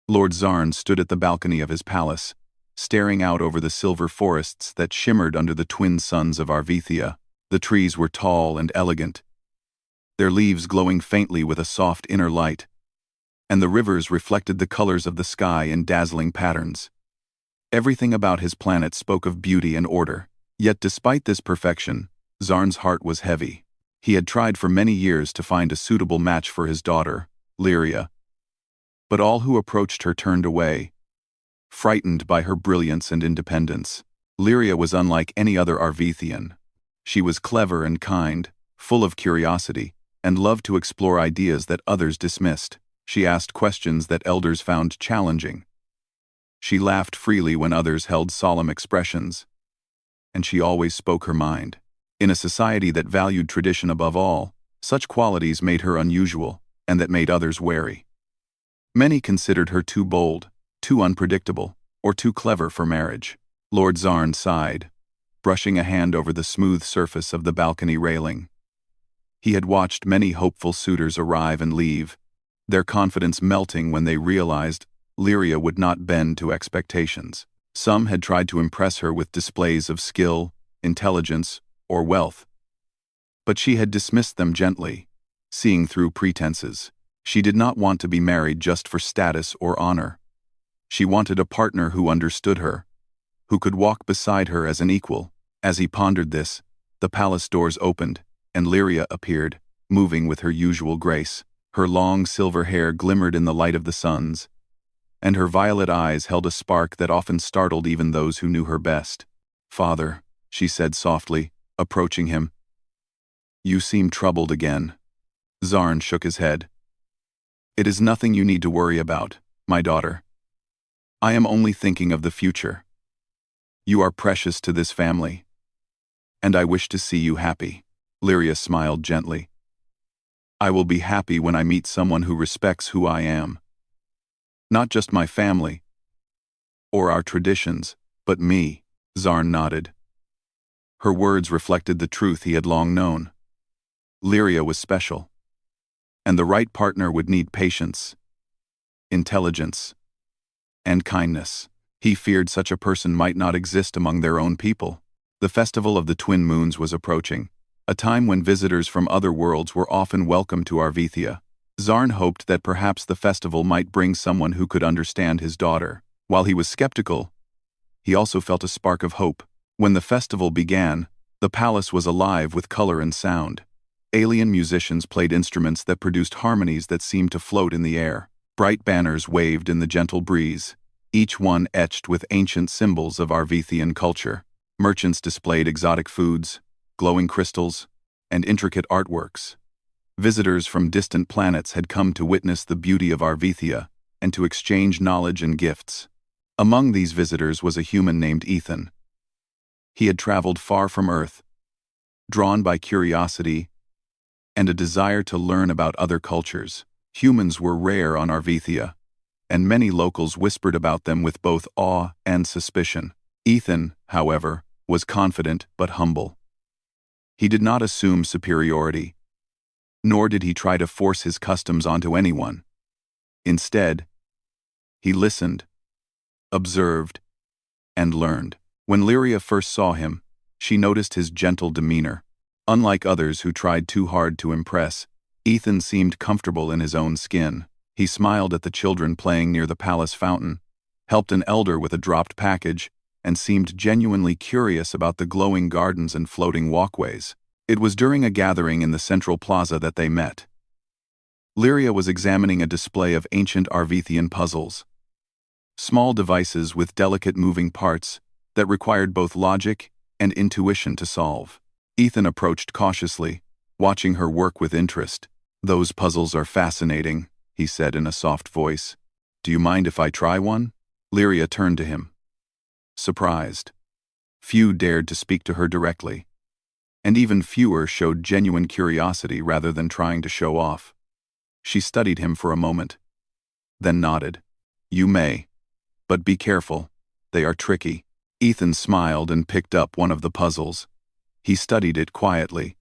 Lord Zarn stood at the balcony of his palace, staring out over the silver forests that shimmered under the twin suns of Arvithia. The trees were tall and elegant, their leaves glowing faintly with a soft inner light, and the rivers reflected the colors of the sky in dazzling patterns. Everything about his planet spoke of beauty and order. Yet despite this perfection, Zarn's heart was heavy. He had tried for many years to find a suitable match for his daughter, Lyria. But all who approached her turned away, frightened by her brilliance and independence. Lyria was unlike any other Arvethian. She was clever and kind, full of curiosity, and loved to explore ideas that others dismissed. She asked questions that elders found challenging. She laughed freely when others held solemn expressions, and she always spoke her mind. In a society that valued tradition above all, such qualities made her unusual, and that made others wary. Many considered her too bold, too unpredictable, or too clever for marriage. Lord Zarn sighed, brushing a hand over the smooth surface of the balcony railing. He had watched many hopeful suitors arrive and leave, their confidence melting when they realized Lyria would not bend to expectations. Some had tried to impress her with displays of skill, intelligence, or wealth. But she had dismissed them gently, seeing through pretenses. She did not want to be married just for status or honor. She wanted a partner who understood her, who could walk beside her as an equal. As he pondered this, the palace doors opened, and Lyria appeared, moving with her usual grace. Her long silver hair glimmered in the light of the suns, and her violet eyes held a spark that often startled even those who knew her best. "Father," she said softly, approaching him. "You seem troubled again." Zarn shook his head. "It is nothing you need to worry about, my daughter. I am only thinking of the future. You are precious to this family, and I wish to see you happy." Lyria smiled gently. "I will be happy when I meet someone who respects who I am. Not just my family, or our traditions, but me." Zarn nodded. Her words reflected the truth he had long known. Lyria was special, and the right partner would need patience, intelligence, and kindness. He feared such a person might not exist among their own people. The festival of the Twin Moons was approaching, a time when visitors from other worlds were often welcome to Arvithia. Zarn hoped that perhaps the festival might bring someone who could understand his daughter. While he was skeptical, he also felt a spark of hope. When the festival began, the palace was alive with color and sound. Alien musicians played instruments that produced harmonies that seemed to float in the air. Bright banners waved in the gentle breeze, each one etched with ancient symbols of Arvethian culture. Merchants displayed exotic foods, glowing crystals, and intricate artworks. Visitors from distant planets had come to witness the beauty of Arvithia and to exchange knowledge and gifts. Among these visitors was a human named Ethan. He had traveled far from Earth, drawn by curiosity and a desire to learn about other cultures. Humans were rare on Arvithia, and many locals whispered about them with both awe and suspicion. Ethan, however, was confident but humble. He did not assume superiority, nor did he try to force his customs onto anyone. Instead, he listened, observed, and learned. When Lyria first saw him, she noticed his gentle demeanor. Unlike others who tried too hard to impress, Ethan seemed comfortable in his own skin. He smiled at the children playing near the palace fountain, helped an elder with a dropped package, and seemed genuinely curious about the glowing gardens and floating walkways. It was during a gathering in the central plaza that they met. Lyria was examining a display of ancient Arvethian puzzles, small devices with delicate moving parts that required both logic and intuition to solve. Ethan approached cautiously, watching her work with interest. "Those puzzles are fascinating," he said in a soft voice. "Do you mind if I try one?" Lyria turned to him, surprised. Few dared to speak to her directly, and even fewer showed genuine curiosity rather than trying to show off. She studied him for a moment, then nodded. "You may, but be careful. They are tricky." Ethan smiled and picked up one of the puzzles. He studied it quietly,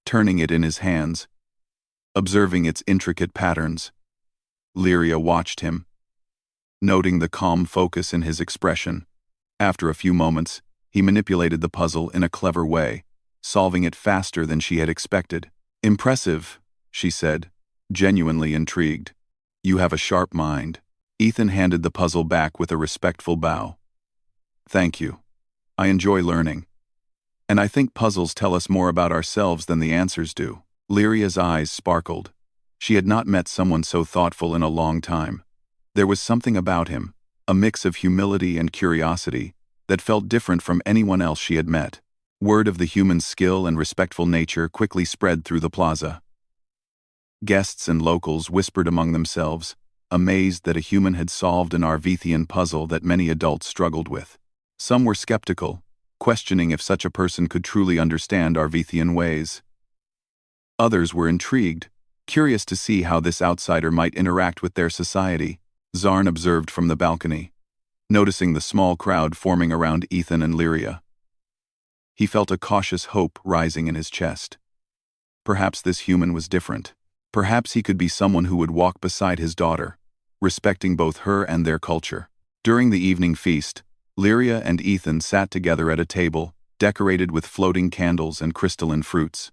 turning it in his hands, observing its intricate patterns. Lyria watched him, noting the calm focus in his expression. After a few moments, he manipulated the puzzle in a clever way, solving it faster than she had expected. "Impressive," she said, genuinely intrigued. "You have a sharp mind." Ethan handed the puzzle back with a respectful bow. "Thank you. I enjoy learning. And I think puzzles tell us more about ourselves than the answers do." Lyria's eyes sparkled. She had not met someone so thoughtful in a long time. There was something about him, a mix of humility and curiosity, that felt different from anyone else she had met. Word of the human's skill and respectful nature quickly spread through the plaza. Guests and locals whispered among themselves, amazed that a human had solved an Arvethian puzzle that many adults struggled with. Some were skeptical, questioning if such a person could truly understand Arvethian ways. Others were intrigued, curious to see how this outsider might interact with their society. Zarn observed from the balcony, noticing the small crowd forming around Ethan and Lyria. He felt a cautious hope rising in his chest. Perhaps this human was different. Perhaps he could be someone who would walk beside his daughter, respecting both her and their culture. During the evening feast, Lyria and Ethan sat together at a table, decorated with floating candles and crystalline fruits.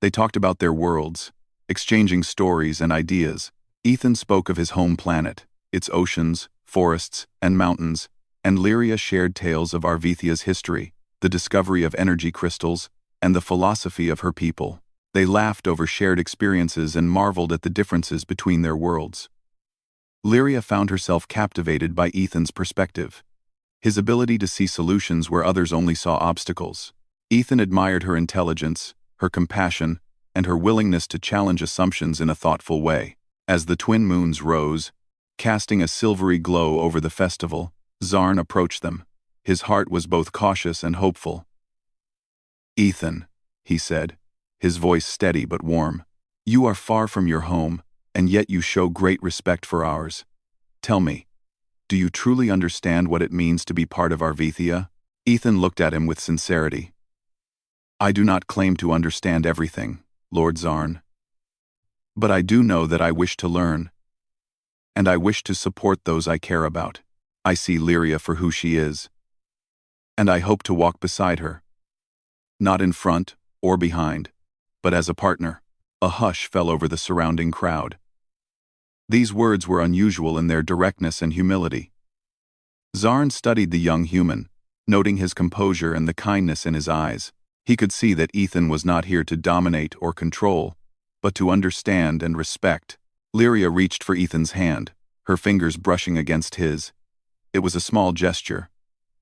They talked about their worlds, exchanging stories and ideas. Ethan spoke of his home planet, its oceans, forests, and mountains, and Lyria shared tales of Arvethia's history, the discovery of energy crystals, and the philosophy of her people. They laughed over shared experiences and marveled at the differences between their worlds. Lyria found herself captivated by Ethan's perspective, his ability to see solutions where others only saw obstacles. Ethan admired her intelligence, her compassion, and her willingness to challenge assumptions in a thoughtful way. As the twin moons rose, casting a silvery glow over the festival, Zarn approached them. His heart was both cautious and hopeful. "Ethan," he said, his voice steady but warm, "you are far from your home, and yet you show great respect for ours. Tell me, do you truly understand what it means to be part of Arvethia?" Ethan looked at him with sincerity. "I do not claim to understand everything, Lord Zarn. But I do know that I wish to learn. And I wish to support those I care about. I see Lyria for who she is. And I hope to walk beside her. Not in front or behind, but as a partner." A hush fell over the surrounding crowd. These words were unusual in their directness and humility. Zarn studied the young human, noting his composure and the kindness in his eyes. He could see that Ethan was not here to dominate or control, but to understand and respect. Lyria reached for Ethan's hand, her fingers brushing against his. It was a small gesture,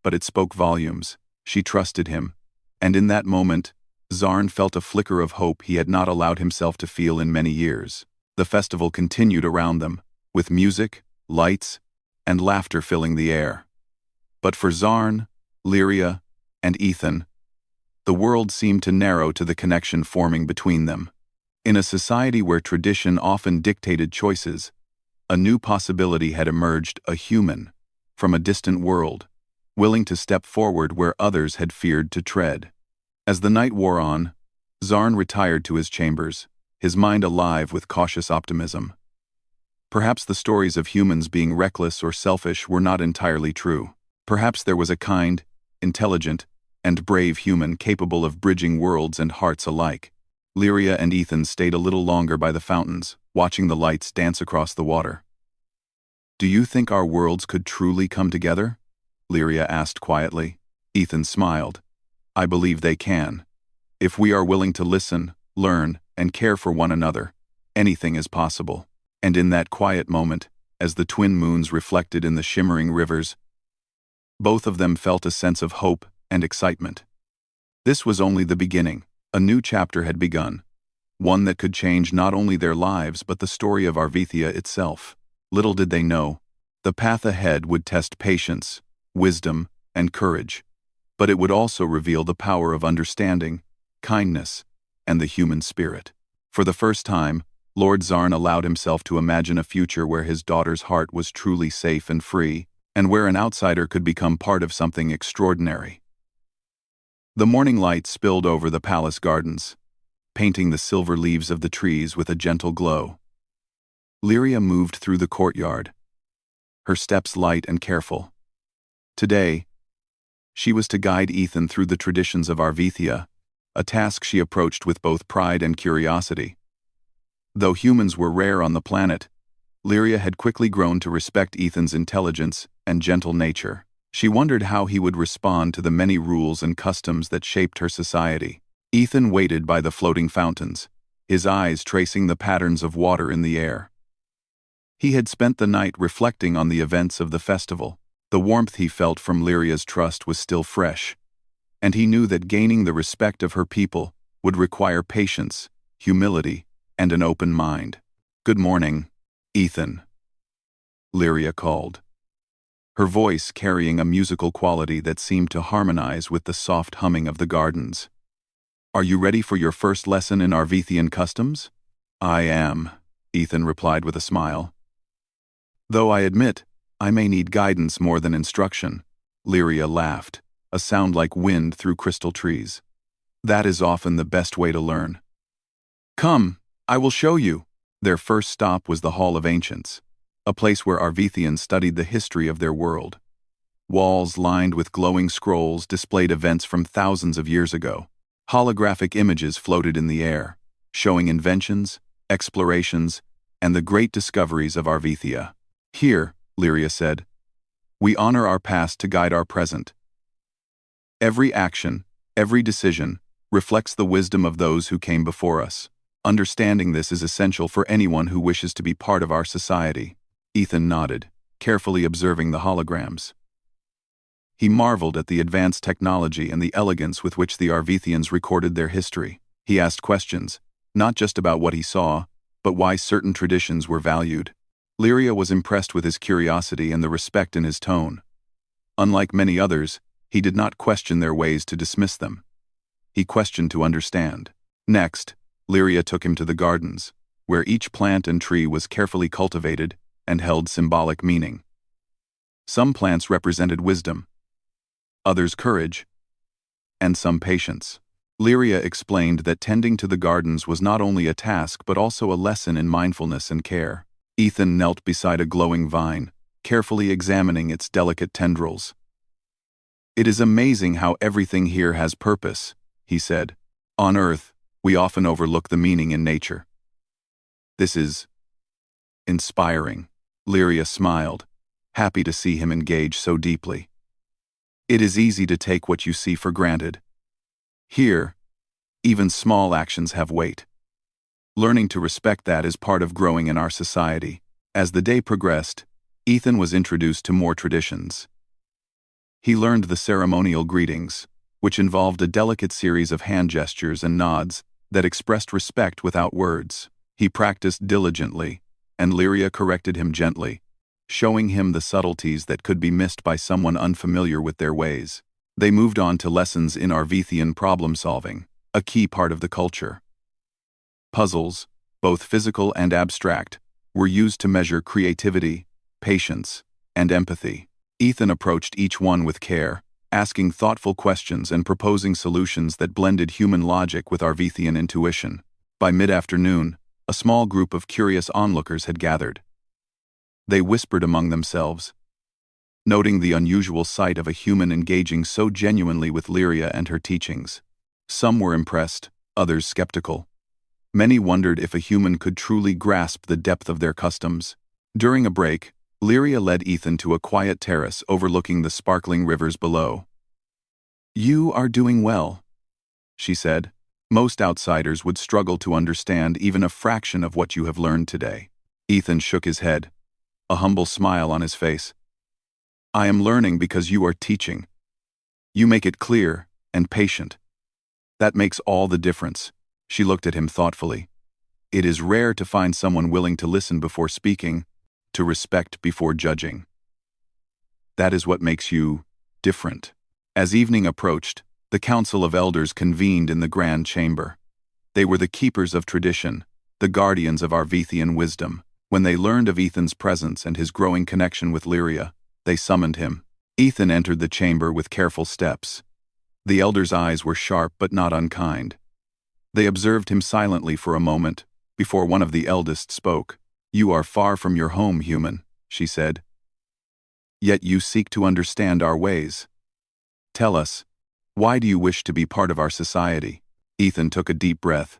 but it spoke volumes. She trusted him, and in that moment, Zarn felt a flicker of hope he had not allowed himself to feel in many years. The festival continued around them, with music, lights, and laughter filling the air. But for Zarn, Lyria, and Ethan, the world seemed to narrow to the connection forming between them. In a society where tradition often dictated choices, a new possibility had emerged: a human, from a distant world, willing to step forward where others had feared to tread. As the night wore on, Zarn retired to his chambers, his mind alive with cautious optimism. Perhaps the stories of humans being reckless or selfish were not entirely true. Perhaps there was a kind, intelligent, and brave human capable of bridging worlds and hearts alike. Lyria and Ethan stayed a little longer by the fountains, watching the lights dance across the water. "Do you think our worlds could truly come together?" Lyria asked quietly. Ethan smiled. "I believe they can. If we are willing to listen, learn, and care for one another, anything is possible." And in that quiet moment, as the twin moons reflected in the shimmering rivers, both of them felt a sense of hope and excitement. This was only the beginning. A new chapter had begun, one that could change not only their lives but the story of Arvethia itself. Little did they know, the path ahead would test patience, wisdom, and courage, but it would also reveal the power of understanding, kindness, and the human spirit. For the first time, Lord Zarn allowed himself to imagine a future where his daughter's heart was truly safe and free, and where an outsider could become part of something extraordinary. The morning light spilled over the palace gardens, painting the silver leaves of the trees with a gentle glow. Lyria moved through the courtyard, her steps light and careful. Today, she was to guide Ethan through the traditions of Arvithia, a task she approached with both pride and curiosity. Though humans were rare on the planet, Lyria had quickly grown to respect Ethan's intelligence and gentle nature. She wondered how he would respond to the many rules and customs that shaped her society. Ethan waited by the floating fountains, his eyes tracing the patterns of water in the air. He had spent the night reflecting on the events of the festival. The warmth he felt from Lyria's trust was still fresh, and he knew that gaining the respect of her people would require patience, humility, and an open mind. "Good morning, Ethan," Lyria called, her voice carrying a musical quality that seemed to harmonize with the soft humming of the gardens. "Are you ready for your first lesson in Arvithian customs?" "I am," Ethan replied with a smile. "Though I admit, I may need guidance more than instruction," Lyria laughed, a sound like wind through crystal trees. "That is often the best way to learn." "Come, I will show you." Their first stop was the Hall of Ancients, a place where Arvithians studied the history of their world. Walls lined with glowing scrolls displayed events from thousands of years ago. Holographic images floated in the air, showing inventions, explorations, and the great discoveries of Arvithia. "Here," Lyria said, "we honor our past to guide our present. Every action, every decision, reflects the wisdom of those who came before us. Understanding this is essential for anyone who wishes to be part of our society." Ethan nodded, carefully observing the holograms. He marveled at the advanced technology and the elegance with which the Arvithians recorded their history. He asked questions, not just about what he saw, but why certain traditions were valued. Lyria was impressed with his curiosity and the respect in his tone. Unlike many others, he did not question their ways to dismiss them. He questioned to understand. Next, Lyria took him to the gardens, where each plant and tree was carefully cultivated and held symbolic meaning. Some plants represented wisdom, others courage, and some patience. Lyria explained that tending to the gardens was not only a task but also a lesson in mindfulness and care. Ethan knelt beside a glowing vine, carefully examining its delicate tendrils. "It is amazing how everything here has purpose," he said. "On Earth, we often overlook the meaning in nature." "This is inspiring," Lyria smiled, happy to see him engage so deeply. "It is easy to take what you see for granted. Here, even small actions have weight. Learning to respect that is part of growing in our society." As the day progressed, Ethan was introduced to more traditions. He learned the ceremonial greetings, which involved a delicate series of hand gestures and nods that expressed respect without words. He practiced diligently, and Lyria corrected him gently, showing him the subtleties that could be missed by someone unfamiliar with their ways. They moved on to lessons in Arvithian problem-solving, a key part of the culture. Puzzles, both physical and abstract, were used to measure creativity, patience, and empathy. Ethan approached each one with care, asking thoughtful questions and proposing solutions that blended human logic with Arvithian intuition. By mid-afternoon, a small group of curious onlookers had gathered. They whispered among themselves, noting the unusual sight of a human engaging so genuinely with Lyria and her teachings. Some were impressed, others skeptical. Many wondered if a human could truly grasp the depth of their customs. During a break, Lyria led Ethan to a quiet terrace overlooking the sparkling rivers below. "You are doing well," she said. "Most outsiders would struggle to understand even a fraction of what you have learned today." Ethan shook his head, a humble smile on his face. "I am learning because you are teaching. You make it clear and patient. That makes all the difference." She looked at him thoughtfully. "It is rare to find someone willing to listen before speaking, to respect before judging. That is what makes you different." As evening approached, the Council of Elders convened in the Grand Chamber. They were the keepers of tradition, the guardians of Arvithian wisdom. When they learned of Ethan's presence and his growing connection with Lyria, they summoned him. Ethan entered the chamber with careful steps. The elders' eyes were sharp but not unkind. They observed him silently for a moment, before one of the eldest spoke. "You are far from your home, human," she said. Yet you seek to understand our ways. Tell us, why do you wish to be part of our society? Ethan took a deep breath.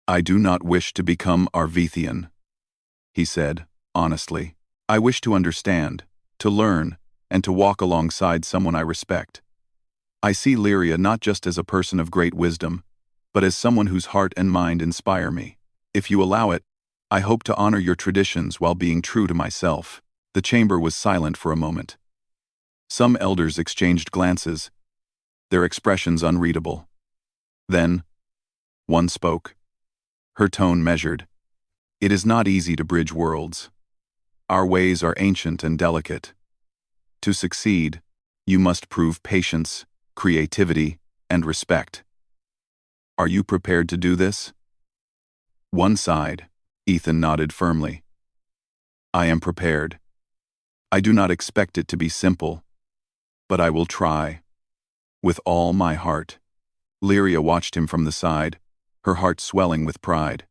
I do not wish to become Arvethian, he said, honestly. I wish to understand, to learn, and to walk alongside someone I respect. I see Lyria not just as a person of great wisdom, but as someone whose heart and mind inspire me. If you allow it, I hope to honor your traditions while being true to myself. The chamber was silent for a moment. Some elders exchanged glances, their expressions unreadable. Then, one spoke. Her tone measured. It is not easy to bridge worlds. Our ways are ancient and delicate. To succeed, you must prove patience, creativity, and respect. Are you prepared to do this? One sighed. Ethan nodded firmly. I am prepared. I do not expect it to be simple, but I will try. With all my heart. Lyria watched him from the side, her heart swelling with pride.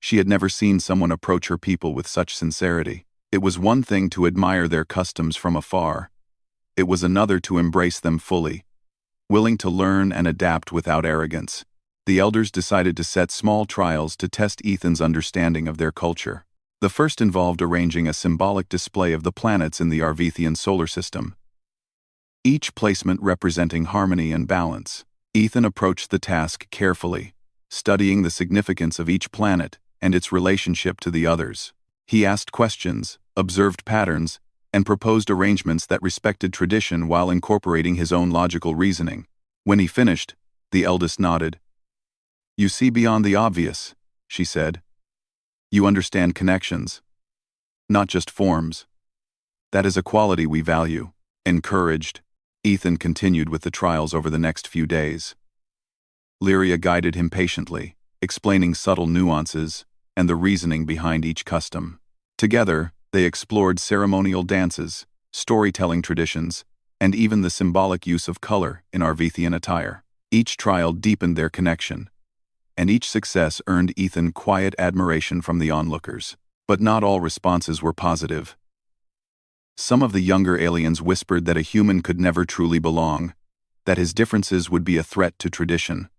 She had never seen someone approach her people with such sincerity. It was one thing to admire their customs from afar. It was another to embrace them fully, willing to learn and adapt without arrogance. The elders decided to set small trials to test Ethan's understanding of their culture. The first involved arranging a symbolic display of the planets in the Arvethian solar system, each placement representing harmony and balance. Ethan approached the task carefully, studying the significance of each planet and its relationship to the others. He asked questions, observed patterns, and proposed arrangements that respected tradition while incorporating his own logical reasoning. When he finished, the eldest nodded. You see beyond the obvious, she said. You understand connections, not just forms. That is a quality we value. Encouraged, Ethan continued with the trials over the next few days. Lyria guided him patiently, explaining subtle nuances and the reasoning behind each custom. Together, they explored ceremonial dances, storytelling traditions, and even the symbolic use of color in Arvethian attire. Each trial deepened their connection, and each success earned Ethan quiet admiration from the onlookers. But not all responses were positive. Some of the younger aliens whispered that a human could never truly belong, that his differences would be a threat to tradition.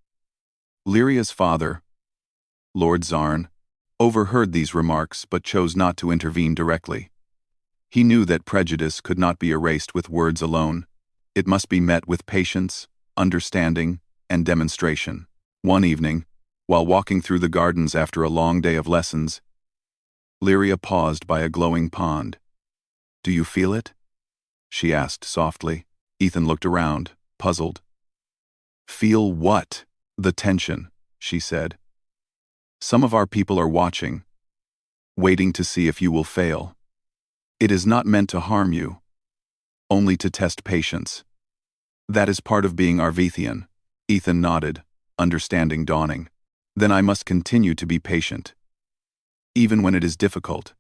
Lyria's father, Lord Zarn, overheard these remarks but chose not to intervene directly. He knew that prejudice could not be erased with words alone. It must be met with patience, understanding, and demonstration. One evening, while walking through the gardens after a long day of lessons, Lyria paused by a glowing pond. Do you feel it? She asked softly. Ethan looked around, puzzled. Feel what? The tension, she said. Some of our people are watching, waiting to see if you will fail. It is not meant to harm you, only to test patience. That is part of being Arvethian. Ethan nodded, understanding dawning. Then I must continue to be patient. Even when it is difficult.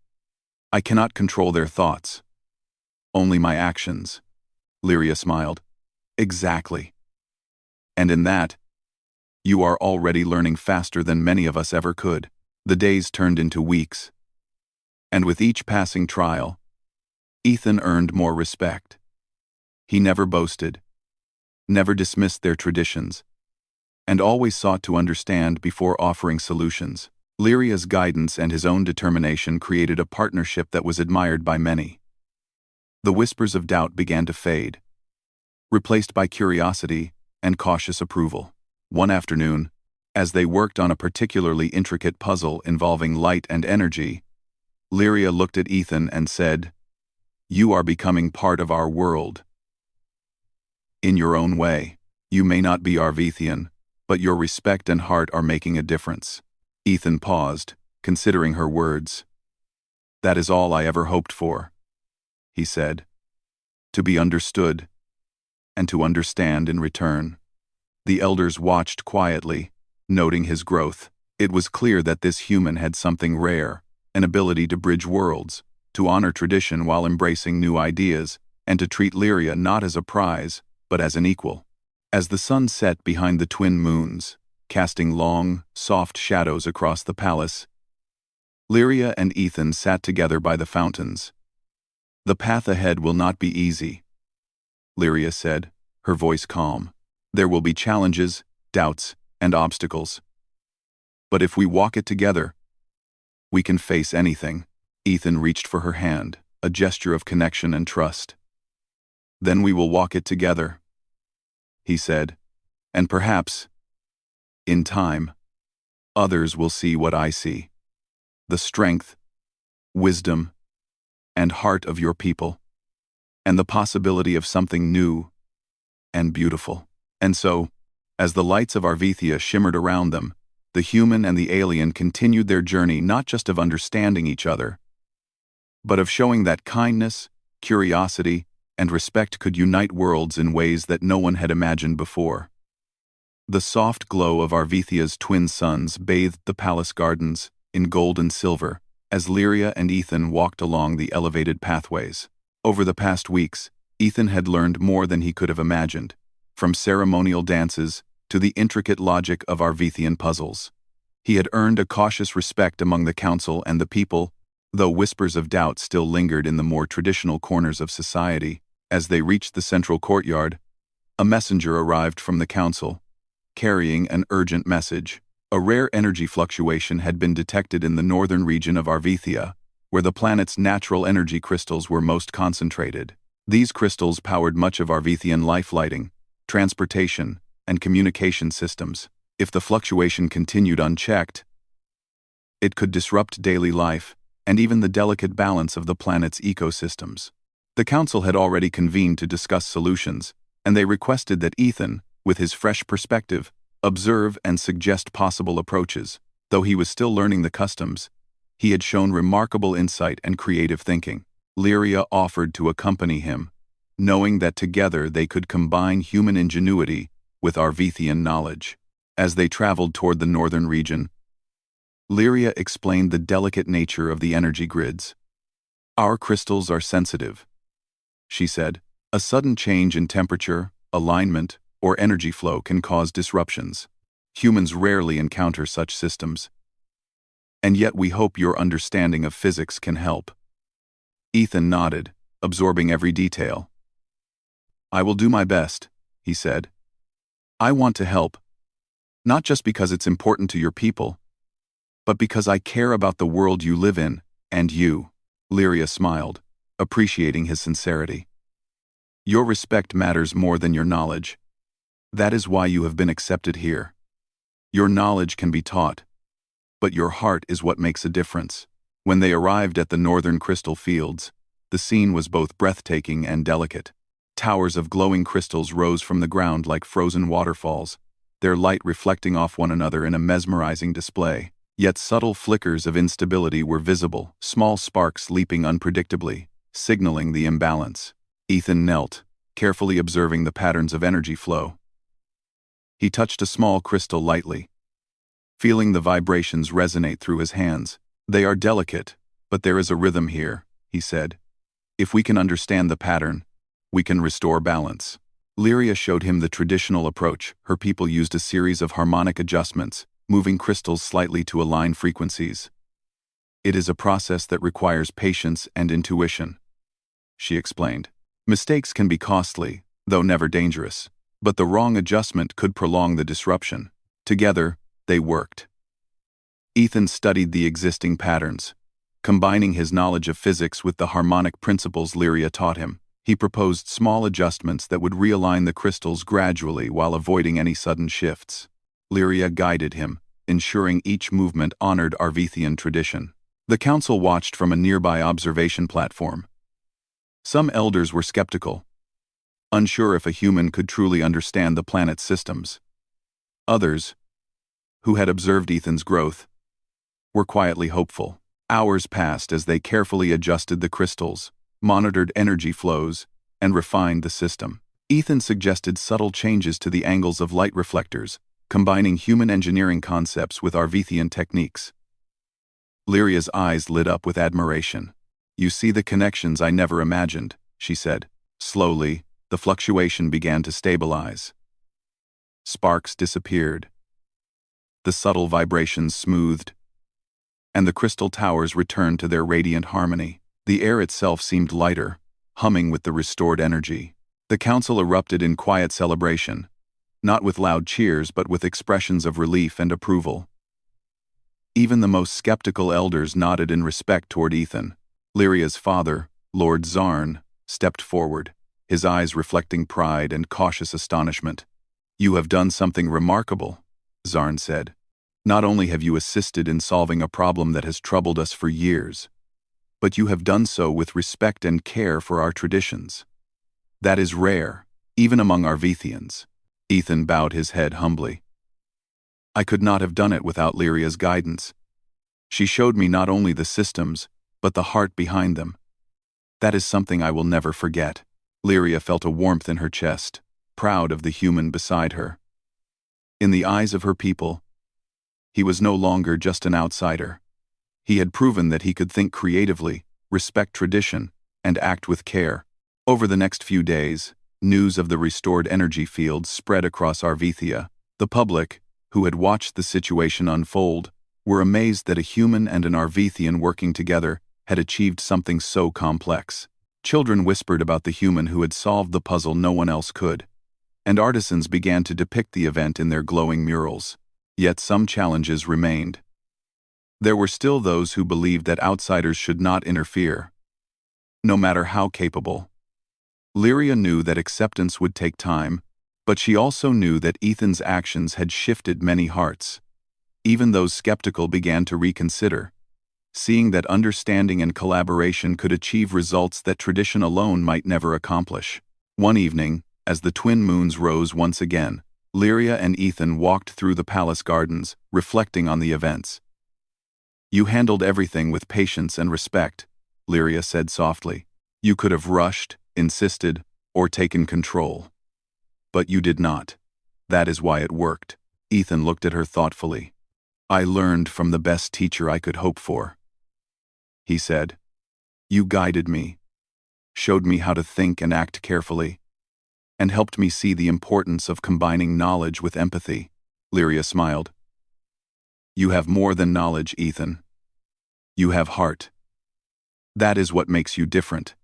I cannot control their thoughts. Only my actions. Lyria smiled. Exactly. And in that, you are already learning faster than many of us ever could. The days turned into weeks. And with each passing trial, Ethan earned more respect. He never boasted, never dismissed their traditions, and always sought to understand before offering solutions. Lyria's guidance and his own determination created a partnership that was admired by many. The whispers of doubt began to fade, replaced by curiosity and cautious approval. One afternoon, as they worked on a particularly intricate puzzle involving light and energy, Lyria looked at Ethan and said, You are becoming part of our world. In your own way, you may not be Arvethian, but your respect and heart are making a difference. Ethan paused, considering her words. That is all I ever hoped for, he said. To be understood, and to understand in return. The elders watched quietly, noting his growth. It was clear that this human had something rare, an ability to bridge worlds, to honor tradition while embracing new ideas, and to treat Lyria not as a prize, but as an equal. As the sun set behind the twin moons, casting long, soft shadows across the palace, Lyria and Ethan sat together by the fountains. The path ahead will not be easy, Lyria said, her voice calm. There will be challenges, doubts, and obstacles. But if we walk it together, we can face anything. Ethan reached for her hand, a gesture of connection and trust. Then we will walk it together, he said, and perhaps, in time, others will see what I see. The strength, wisdom, and heart of your people, and the possibility of something new and beautiful. And so, as the lights of Arvithia shimmered around them, the human and the alien continued their journey not just of understanding each other, but of showing that kindness, curiosity, and respect could unite worlds in ways that no one had imagined before. The soft glow of Arvithia's twin suns bathed the palace gardens in gold and silver as Lyria and Ethan walked along the elevated pathways. Over the past weeks, Ethan had learned more than he could have imagined, from ceremonial dances to the intricate logic of Arvithian puzzles. He had earned a cautious respect among the council and the people, though whispers of doubt still lingered in the more traditional corners of society. As they reached the central courtyard, a messenger arrived from the council, carrying an urgent message. A rare energy fluctuation had been detected in the northern region of Arvithia, where the planet's natural energy crystals were most concentrated. These crystals powered much of Arvithian life lighting, transportation, and communication systems. If the fluctuation continued unchecked, it could disrupt daily life and even the delicate balance of the planet's ecosystems. The council had already convened to discuss solutions, and they requested that Ethan, with his fresh perspective, observe and suggest possible approaches. Though he was still learning the customs, he had shown remarkable insight and creative thinking. Lyria offered to accompany him, knowing that together they could combine human ingenuity with Arvithian knowledge. As they traveled toward the northern region, Lyria explained the delicate nature of the energy grids. Our crystals are sensitive, she said. A sudden change in temperature, alignment, or energy flow can cause disruptions. Humans rarely encounter such systems. And yet we hope your understanding of physics can help. Ethan nodded, absorbing every detail. I will do my best, he said. I want to help, not just because it's important to your people, but because I care about the world you live in, and you. Lyria smiled, appreciating his sincerity. Your respect matters more than your knowledge. That is why you have been accepted here. Your knowledge can be taught, but your heart is what makes a difference. When they arrived at the northern crystal fields, the scene was both breathtaking and delicate. Towers of glowing crystals rose from the ground like frozen waterfalls, their light reflecting off one another in a mesmerizing display. Yet subtle flickers of instability were visible, small sparks leaping unpredictably, signaling the imbalance. Ethan knelt, carefully observing the patterns of energy flow. He touched a small crystal lightly, feeling the vibrations resonate through his hands. They are delicate, but there is a rhythm here, he said. If we can understand the pattern, we can restore balance. Lyria showed him the traditional approach. Her people used a series of harmonic adjustments, moving crystals slightly to align frequencies. It is a process that requires patience and intuition, she explained. Mistakes can be costly, though never dangerous, but the wrong adjustment could prolong the disruption. Together, they worked. Ethan studied the existing patterns, combining his knowledge of physics with the harmonic principles Lyria taught him. He proposed small adjustments that would realign the crystals gradually while avoiding any sudden shifts. Lyria guided him, ensuring each movement honored Arvithian tradition. The council watched from a nearby observation platform. Some elders were skeptical, unsure if a human could truly understand the planet's systems. Others, who had observed Ethan's growth, were quietly hopeful. Hours passed as they carefully adjusted the crystals, monitored energy flows, and refined the system. Ethan suggested subtle changes to the angles of light reflectors, combining human engineering concepts with Arvithian techniques. Lyria's eyes lit up with admiration. You see the connections I never imagined, she said. Slowly, the fluctuation began to stabilize. Sparks disappeared. The subtle vibrations smoothed, and the crystal towers returned to their radiant harmony. The air itself seemed lighter, humming with the restored energy. The council erupted in quiet celebration, not with loud cheers but with expressions of relief and approval. Even the most skeptical elders nodded in respect toward Ethan. Lyria's father, Lord Zarn, stepped forward, his eyes reflecting pride and cautious astonishment. "You have done something remarkable," Zarn said. "Not only have you assisted in solving a problem that has troubled us for years, but you have done so with respect and care for our traditions. That is rare, even among our Arvethians." Ethan bowed his head humbly. "I could not have done it without Lyria's guidance. She showed me not only the systems, but the heart behind them. That is something I will never forget." Lyria felt a warmth in her chest, proud of the human beside her. In the eyes of her people, he was no longer just an outsider. He had proven that he could think creatively, respect tradition, and act with care. Over the next few days, news of the restored energy fields spread across Arvethia. The public, who had watched the situation unfold, were amazed that a human and an Arvethian working together had achieved something so complex. Children whispered about the human who had solved the puzzle no one else could, and artisans began to depict the event in their glowing murals. Yet some challenges remained. There were still those who believed that outsiders should not interfere, no matter how capable. Lyria knew that acceptance would take time, but she also knew that Ethan's actions had shifted many hearts. Even those skeptical began to reconsider, seeing that understanding and collaboration could achieve results that tradition alone might never accomplish. One evening, as the twin moons rose once again, Lyria and Ethan walked through the palace gardens, reflecting on the events. "You handled everything with patience and respect," Lyria said softly. "You could have rushed, insisted, or taken control. But you did not. That is why it worked." Ethan looked at her thoughtfully. "I learned from the best teacher I could hope for," he said. "You guided me, showed me how to think and act carefully, and helped me see the importance of combining knowledge with empathy." Lyria smiled. "You have more than knowledge, Ethan. You have heart. That is what makes you different.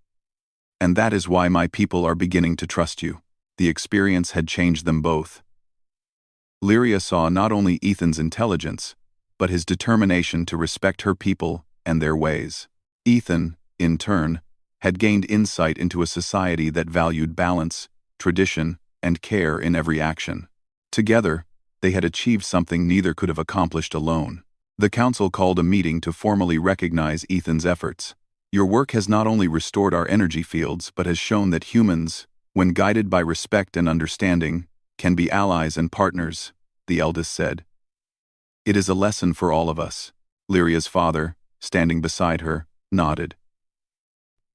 And that is why my people are beginning to trust you." The experience had changed them both. Lyria saw not only Ethan's intelligence, but his determination to respect her people and their ways. Ethan, in turn, had gained insight into a society that valued balance, tradition, and care in every action. Together, they had achieved something neither could have accomplished alone. The council called a meeting to formally recognize Ethan's efforts. "Your work has not only restored our energy fields but has shown that humans, when guided by respect and understanding, can be allies and partners," the eldest said. "It is a lesson for all of us." Lyria's father, standing beside her, nodded.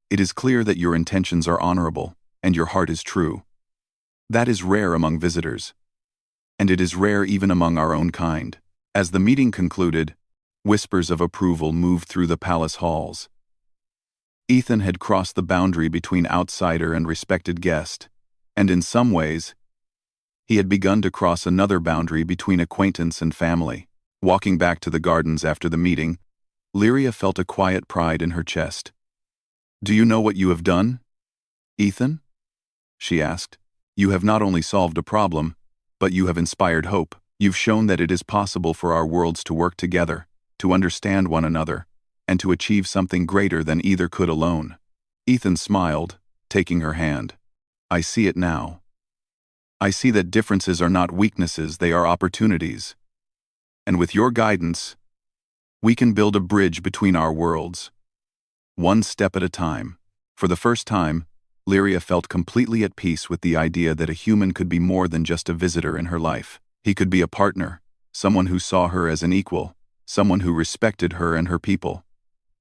"It is clear that your intentions are honorable, and your heart is true. That is rare among visitors, and it is rare even among our own kind." As the meeting concluded, whispers of approval moved through the palace halls. Ethan had crossed the boundary between outsider and respected guest, and in some ways, he had begun to cross another boundary between acquaintance and family. Walking back to the gardens after the meeting, Lyria felt a quiet pride in her chest. "Do you know what you have done, Ethan?" she asked. "You have not only solved a problem, but you have inspired hope. You've shown that it is possible for our worlds to work together, to understand one another, and to achieve something greater than either could alone." Ethan smiled, taking her hand. "I see it now. I see that differences are not weaknesses, they are opportunities. And with your guidance, we can build a bridge between our worlds, one step at a time." For the first time, Lyria felt completely at peace with the idea that a human could be more than just a visitor in her life. He could be a partner, someone who saw her as an equal, someone who respected her and her people.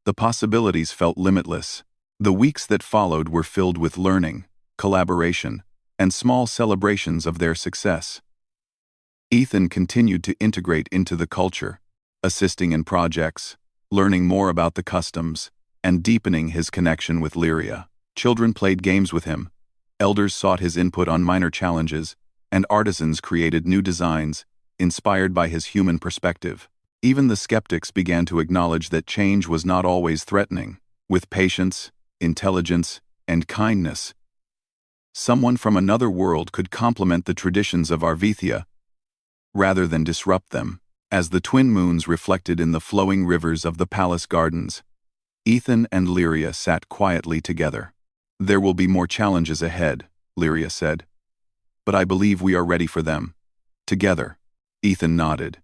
The possibilities felt limitless. The weeks that followed were filled with learning, collaboration, and small celebrations of their success. Ethan continued to integrate into the culture, assisting in projects, learning more about the customs, and deepening his connection with Lyria. Children played games with him, elders sought his input on minor challenges, and artisans created new designs, inspired by his human perspective. Even the skeptics began to acknowledge that change was not always threatening. with patience, intelligence, and kindness. Someone from another world could complement the traditions of Arvithia, rather than disrupt them. As the twin moons reflected in the flowing rivers of the palace gardens, Ethan and Lyria sat quietly together. "There will be more challenges ahead," Lyria said. "But I believe we are ready for them. Together." Ethan nodded.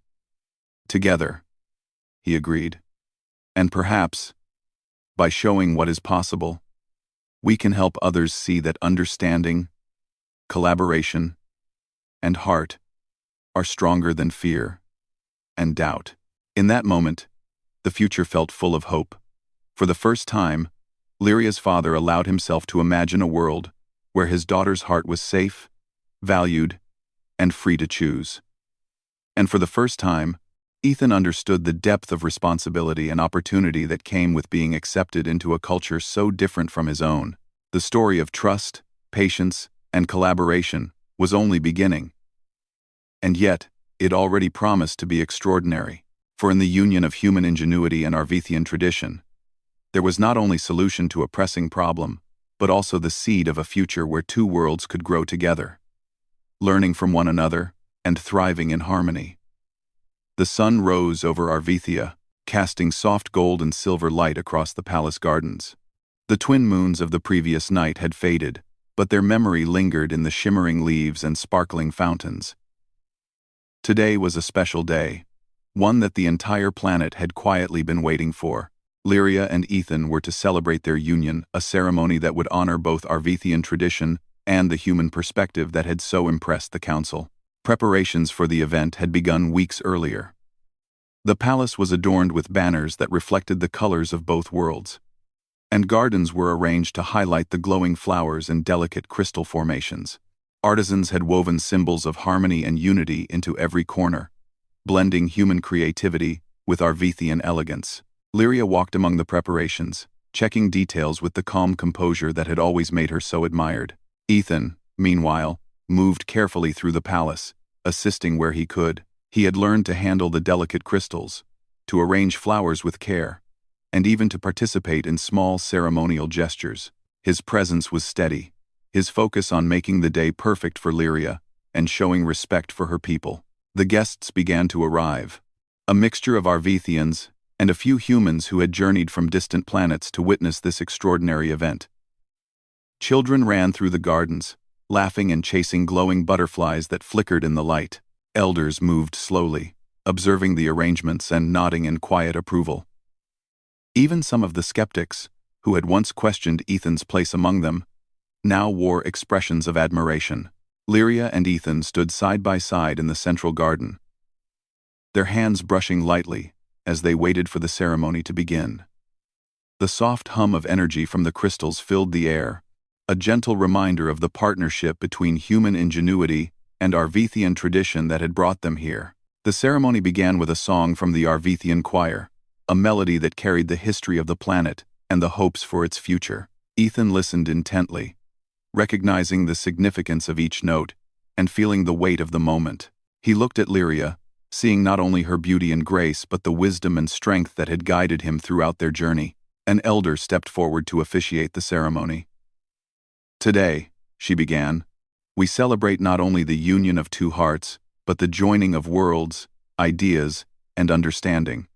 "Together," he agreed. "And perhaps, by showing what is possible, we can help others see that understanding, collaboration, and heart are stronger than fear and doubt." In that moment, the future felt full of hope. For the first time, Lyria's father allowed himself to imagine a world where his daughter's heart was safe, valued, and free to choose. And for the first time, Ethan understood the depth of responsibility and opportunity that came with being accepted into a culture so different from his own. The story of trust, patience, and collaboration was only beginning. And yet, it already promised to be extraordinary. For in the union of human ingenuity and Arvithian tradition, there was not only solution to a pressing problem, but also the seed of a future where two worlds could grow together, learning from one another and thriving in harmony. The sun rose over Arvithia, casting soft gold and silver light across the palace gardens. The twin moons of the previous night had faded, but their memory lingered in the shimmering leaves and sparkling fountains. Today was a special day, one that the entire planet had quietly been waiting for. Lyria and Ethan were to celebrate their union, a ceremony that would honor both Arvithian tradition and the human perspective that had so impressed the council. Preparations for the event had begun weeks earlier. The palace was adorned with banners that reflected the colors of both worlds, and gardens were arranged to highlight the glowing flowers and delicate crystal formations. Artisans had woven symbols of harmony and unity into every corner, blending human creativity with Arvithian elegance. Lyria walked among the preparations, checking details with the calm composure that had always made her so admired. Ethan, meanwhile, moved carefully through the palace, assisting where he could. He had learned to handle the delicate crystals, to arrange flowers with care, and even to participate in small ceremonial gestures. His presence was steady, his focus on making the day perfect for Lyria and showing respect for her people. The guests began to arrive, a mixture of Arvithians and a few humans who had journeyed from distant planets to witness this extraordinary event. Children ran through the gardens, laughing and chasing glowing butterflies that flickered in the light. Elders moved slowly, observing the arrangements and nodding in quiet approval. Even some of the skeptics, who had once questioned Ethan's place among them, now wore expressions of admiration. Lyria and Ethan stood side by side in the central garden, their hands brushing lightly as they waited for the ceremony to begin. The soft hum of energy from the crystals filled the air, a gentle reminder of the partnership between human ingenuity and Arvithian tradition that had brought them here. The ceremony began with a song from the Arvithian choir, a melody that carried the history of the planet and the hopes for its future. Ethan listened intently, recognizing the significance of each note and feeling the weight of the moment. He looked at Lyria, seeing not only her beauty and grace but the wisdom and strength that had guided him throughout their journey. An elder stepped forward to officiate the ceremony. "Today," she began, "we celebrate not only the union of two hearts, but the joining of worlds, ideas, and understanding.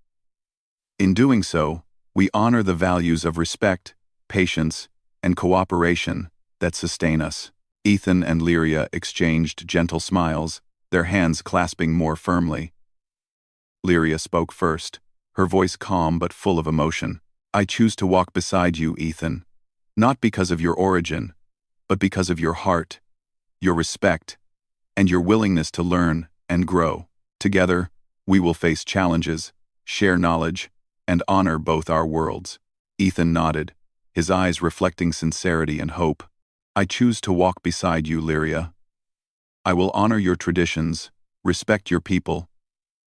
In doing so, we honor the values of respect, patience, and cooperation that sustain us." Ethan and Lyria exchanged gentle smiles, their hands clasping more firmly. Lyria spoke first, her voice calm but full of emotion. "I choose to walk beside you, Ethan, not because of your origin, but because of your heart, your respect, and your willingness to learn and grow. Together, we will face challenges, share knowledge, and honor both our worlds." Ethan nodded, his eyes reflecting sincerity and hope. "I choose to walk beside you, Lyria. I will honor your traditions, respect your people,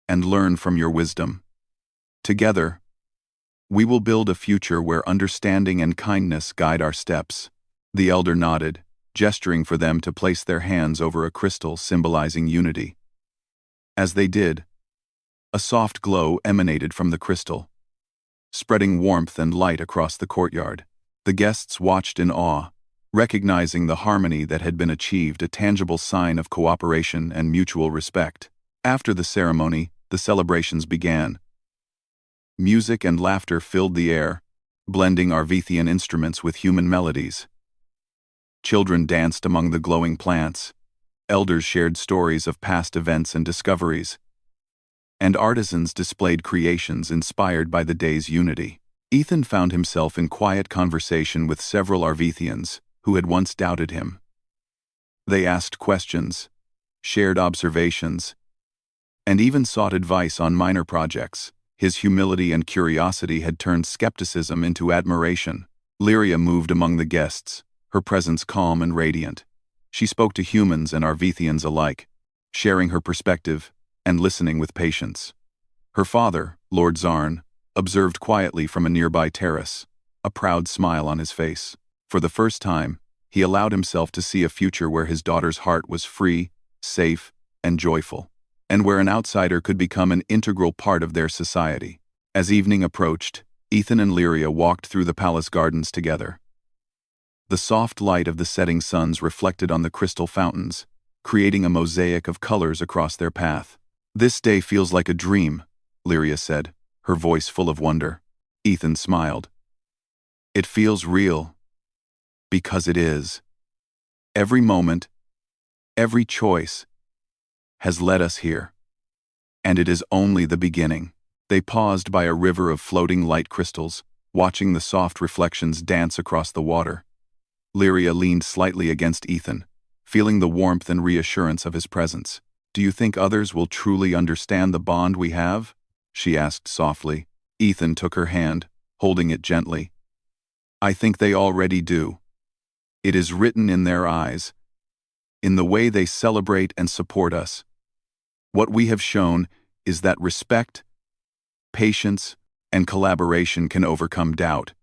and learn from your wisdom. Together, we will build a future where understanding and kindness guide our steps." The elder nodded, gesturing for them to place their hands over a crystal symbolizing unity. As they did, a soft glow emanated from the crystal, spreading warmth and light across the courtyard. The guests watched in awe, recognizing the harmony that had been achieved, a tangible sign of cooperation and mutual respect. After the ceremony, the celebrations began. Music and laughter filled the air, blending Arvethian instruments with human melodies. Children danced among the glowing plants, elders shared stories of past events and discoveries, and artisans displayed creations inspired by the day's unity. Ethan found himself in quiet conversation with several Arvethians who had once doubted him. They asked questions, shared observations, and even sought advice on minor projects. His humility and curiosity had turned skepticism into admiration. Lyria moved among the guests, her presence calm and radiant. She spoke to humans and Arvethians alike, sharing her perspective and listening with patience. Her father, Lord Zarn, observed quietly from a nearby terrace, a proud smile on his face. For the first time, he allowed himself to see a future where his daughter's heart was free, safe, and joyful, and where an outsider could become an integral part of their society. As evening approached, Ethan and Lyria walked through the palace gardens together. The soft light of the setting suns reflected on the crystal fountains, creating a mosaic of colors across their path. "This day feels like a dream," Lyria said, her voice full of wonder. Ethan smiled. "It feels real. Because it is. Every moment, every choice, has led us here. And it is only the beginning." They paused by a river of floating light crystals, watching the soft reflections dance across the water. Lyria leaned slightly against Ethan, feeling the warmth and reassurance of his presence. "Do you think others will truly understand the bond we have?" she asked softly. Ethan took her hand, holding it gently. "I think they already do. It is written in their eyes, in the way they celebrate and support us. What we have shown is that respect, patience, and collaboration can overcome doubt.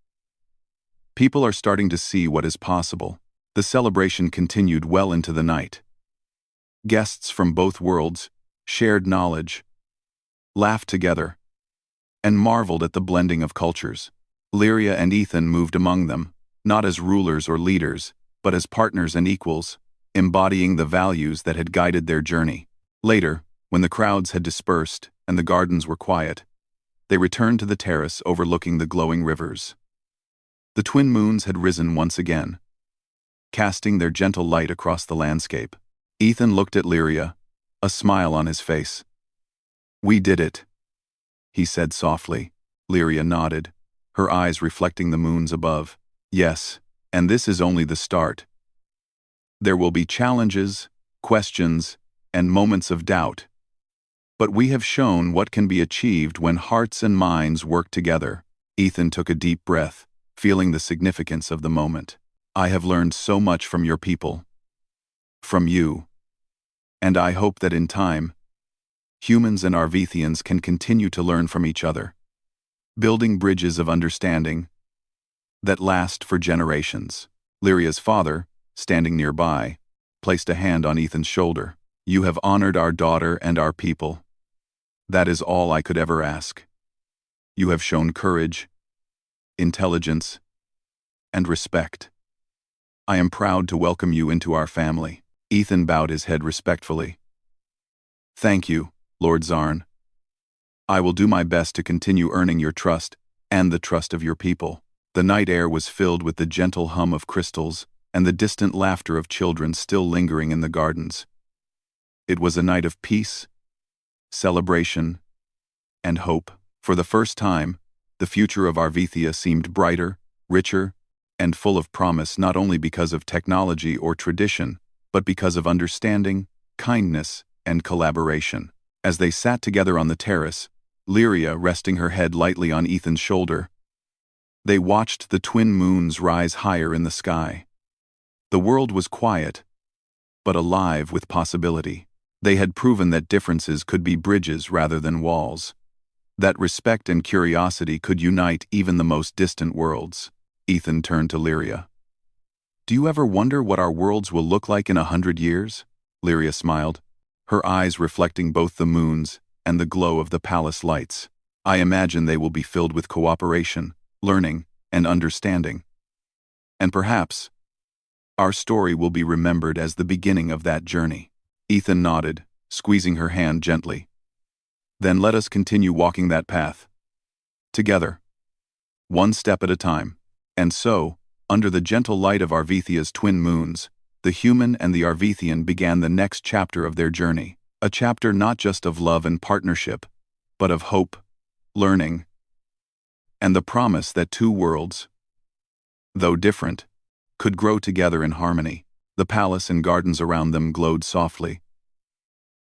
People are starting to see what is possible." The celebration continued well into the night. Guests from both worlds shared knowledge, laughed together, and marveled at the blending of cultures. Lyria and Ethan moved among them, not as rulers or leaders, but as partners and equals, embodying the values that had guided their journey. Later, when the crowds had dispersed and the gardens were quiet, they returned to the terrace overlooking the glowing rivers. The twin moons had risen once again, casting their gentle light across the landscape. Ethan looked at Lyria, a smile on his face. "We did it," he said softly. Lyria nodded, her eyes reflecting the moons above. "Yes, and this is only the start. There will be challenges, questions, and moments of doubt. But we have shown what can be achieved when hearts and minds work together." Ethan took a deep breath, feeling the significance of the moment. "I have learned so much from your people. From you. And I hope that in time, humans and Arvethians can continue to learn from each other, building bridges of understanding that last for generations." Lyria's father, standing nearby, placed a hand on Ethan's shoulder. "You have honored our daughter and our people. That is all I could ever ask. You have shown courage, intelligence, and respect. I am proud to welcome you into our family." Ethan bowed his head respectfully. "Thank you, Lord Zarn. I will do my best to continue earning your trust and the trust of your people." The night air was filled with the gentle hum of crystals and the distant laughter of children still lingering in the gardens. It was a night of peace, celebration, and hope. For the first time, the future of Arvethia seemed brighter, richer, and full of promise, not only because of technology or tradition, but because of understanding, kindness, and collaboration. As they sat together on the terrace, Lyria resting her head lightly on Ethan's shoulder, they watched the twin moons rise higher in the sky. The world was quiet, but alive with possibility. They had proven that differences could be bridges rather than walls, that respect and curiosity could unite even the most distant worlds. Ethan turned to Lyria. "Do you ever wonder what our worlds will look like in 100 years? Lyria smiled, her eyes reflecting both the moons and the glow of the palace lights. I imagine they will be filled with cooperation, learning, and understanding. And perhaps, our story will be remembered as the beginning of that journey. Ethan nodded, squeezing her hand gently. Then let us continue walking that path. Together. One step at a time. And so, under the gentle light of Arvethia's twin moons, the human and the Arvethian began the next chapter of their journey. A chapter not just of love and partnership, but of hope, learning, and the promise that two worlds, though different, could grow together in harmony. The palace and gardens around them glowed softly,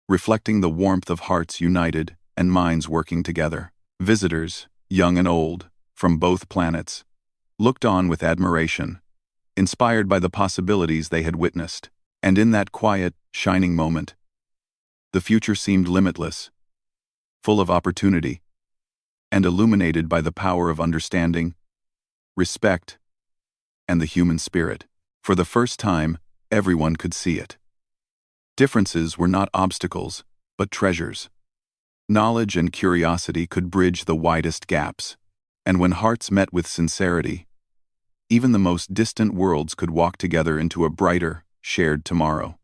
reflecting the warmth of hearts united and minds working together. Visitors, young and old, from both planets, looked on with admiration, inspired by the possibilities they had witnessed. And in that quiet, shining moment, the future seemed limitless, full of opportunity, and illuminated by the power of understanding, respect, and the human spirit. For the first time, everyone could see it. Differences were not obstacles, but treasures. Knowledge and curiosity could bridge the widest gaps, and when hearts met with sincerity, even the most distant worlds could walk together into a brighter, shared tomorrow.